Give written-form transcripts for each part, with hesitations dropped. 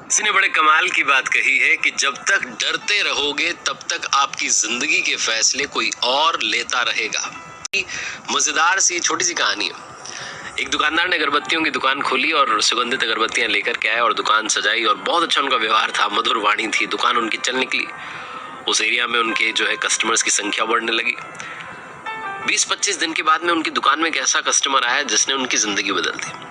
किसी ने बड़े कमाल की बात कही है कि जब तक डरते रहोगे तब तक आपकी जिंदगी के फैसले कोई और लेता रहेगा। मजेदार सी छोटी सी कहानी है। एक दुकानदार ने अगरबत्तियों की दुकान खोली और सुगंधित अगरबत्तियां लेकर के आए और दुकान सजाई और बहुत अच्छा उनका व्यवहार था, मधुर वाणी थी। दुकान उनकी चल निकली। उस एरिया में उनके जो है कस्टमर्स की संख्या बढ़ने लगी। 20-25 दिन के बाद में उनकी दुकान में एक ऐसा कस्टमर आया जिसने उनकी जिंदगी बदल दी।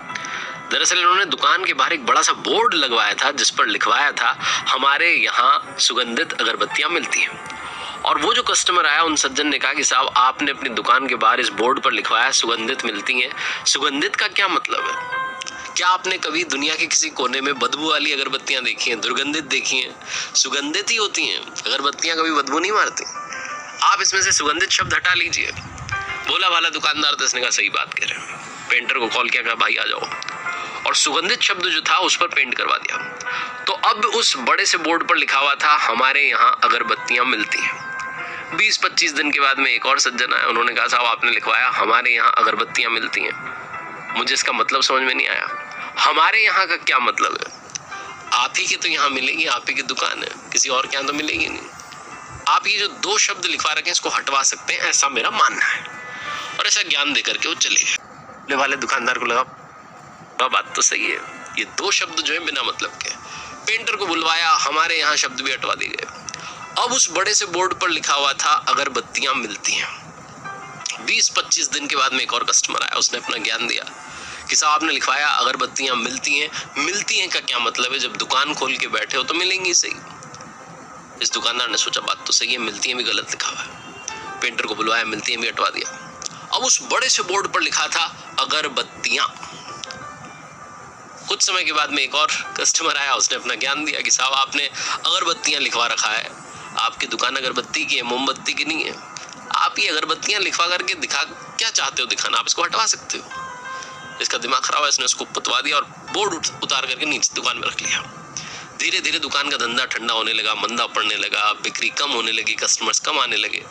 दरअसल इन्होंने दुकान के बाहर एक बड़ा सा बोर्ड लगवाया था जिस पर लिखवाया था, हमारे यहाँ सुगंधित अगरबत्तियां मिलती हैं। और वो जो कस्टमर आया, उन सज्जन ने कहा कि साहब, आपने अपनी दुकान के बाहर इस बोर्ड पर लिखवाया सुगंधित मिलती हैं, सुगंधित का क्या मतलब है? क्या आपने कभी दुनिया के किसी कोने में बदबू वाली अगरबत्तियां देखी हैं, दुर्गंधित देखी हैं? सुगंधित ही होती हैं। अगरबत्तियां कभी बदबू नहीं मारती। आप इसमें से सुगंधित शब्द हटा लीजिए। बोला वाला दुकानदार तो इसने कहा सही बात कह रहे हैं। पेंटर को कॉल किया, कहा भाई आ जाओ, और सुगंधित शब्द जो था उस पर पेंट करवा दिया। तो अब उस बड़े से बोर्ड पर लिखा हुआ था, हमारे यहाँ अगरबत्तियां मिलती हैं। 20-25 दिन के बाद में एक और सज्जन आया। उन्होंने कहा साहब, आपने लिखवाया हमारे यहाँ अगरबत्तियां मिलती हैं, मुझे इसका मतलब समझ में नहीं आया। हमारे यहाँ का क्या मतलब है? आप ही के तो यहाँ मिलेगी, आप ही की दुकान है, किसी और के यहाँ तो मिलेगी नहीं। आप ये जो 2 शब्द लिखवा रखे हैं इसको हटवा सकते हैं, ऐसा मेरा मानना है। और ऐसा ज्ञान देकर के वो चले गए। वाले दुकानदार को लगा बात तो सही है, ये 2 शब्द जो है बिना मतलब के। पेंटर को बुलवाया, हमारे यहाँ शब्द भी हटवा दिए गए। अब उस बड़े से बोर्ड पर लिखा हुआ था, अगरबत्तियां मिलती हैं। 20-25 दिन के बाद में एक और कस्टमर आया। उसने अपना ज्ञान दिया कि साहब, आपने लिखवाया अगरबत्तियां मिलती हैं। मिलती हैं का क्या मतलब है? जब दुकान खोल के बैठे हो तो मिलेंगी सही। इस दुकानदार ने सोचा बात तो सही है, मिलती हैं भी गलत लिखा हुआ है। पेंटर को बुलवाया, मिलती हैं भी हटवा दिया। अब उस बड़े से बोर्ड पर लिखा था अगरबत्तियां। कुछ समय के बाद में एक और कस्टमर आया। उसने अपना ज्ञान दिया कि साहब, आपने अगरबत्तियां लिखवा रखा है, आपकी दुकान अगरबत्ती की है, मोमबत्ती की नहीं है। आप ये अगरबत्तियां लिखवा करके दिखा क्या चाहते हो दिखाना? आप इसको हटवा सकते हो। इसका दिमाग खराब है, इसने उसको पुतवा दिया और बोर्ड उतार करके नीचे दुकान में रख लिया। धीरे धीरे दुकान का धंधा ठंडा होने लगा, मंदा पड़ने लगा, बिक्री कम होने लगी, कस्टमर्स कम आने लगे।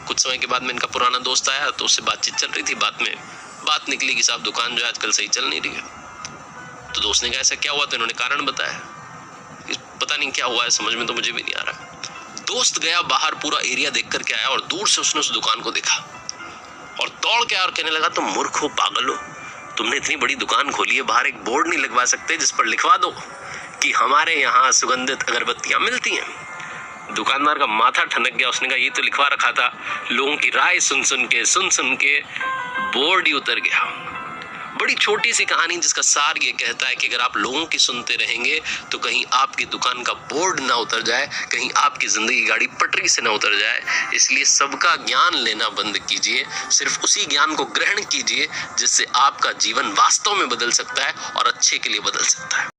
कुछ समय के बाद में इनका पुराना दोस्त आया, तो उससे बातचीत चल रही थी। बात निकली कि साहब, दुकान जो है आजकल सही चल नहीं रही है। तो दोस्त ने कहा ऐसा क्या हुआ? तो इन्होंने कारण बताया। पता नहीं क्या हुआ है, समझ में तो मुझे भी नहीं आ रहा। दोस्त गया बाहर, पूरा एरिया देख करके आया और दूर से उसने उस दुकान को देखा और दौड़ के और कहने लगा, तुम मूर्ख हो, पागल हो, तुमने इतनी बड़ी दुकान खोली है, बाहर एक बोर्ड नहीं लगवा सकते जिस पर लिखवा दो कि हमारे यहाँ सुगंधित अगरबत्तियां मिलती हैं? दुकानदार का माथा ठनक गया। उसने कहा ये तो लिखवा रखा था। लोगों की राय सुन सुन के बोर्ड ही उतर गया। बड़ी छोटी सी कहानी जिसका सार ये कहता है कि अगर आप लोगों की सुनते रहेंगे तो कहीं आपकी दुकान का बोर्ड ना उतर जाए, कहीं आपकी जिंदगी गाड़ी पटरी से ना उतर जाए। इसलिए सबका ज्ञान लेना बंद कीजिए, सिर्फ उसी ज्ञान को ग्रहण कीजिए जिससे आपका जीवन वास्तव में बदल सकता है और अच्छे के लिए बदल सकता है।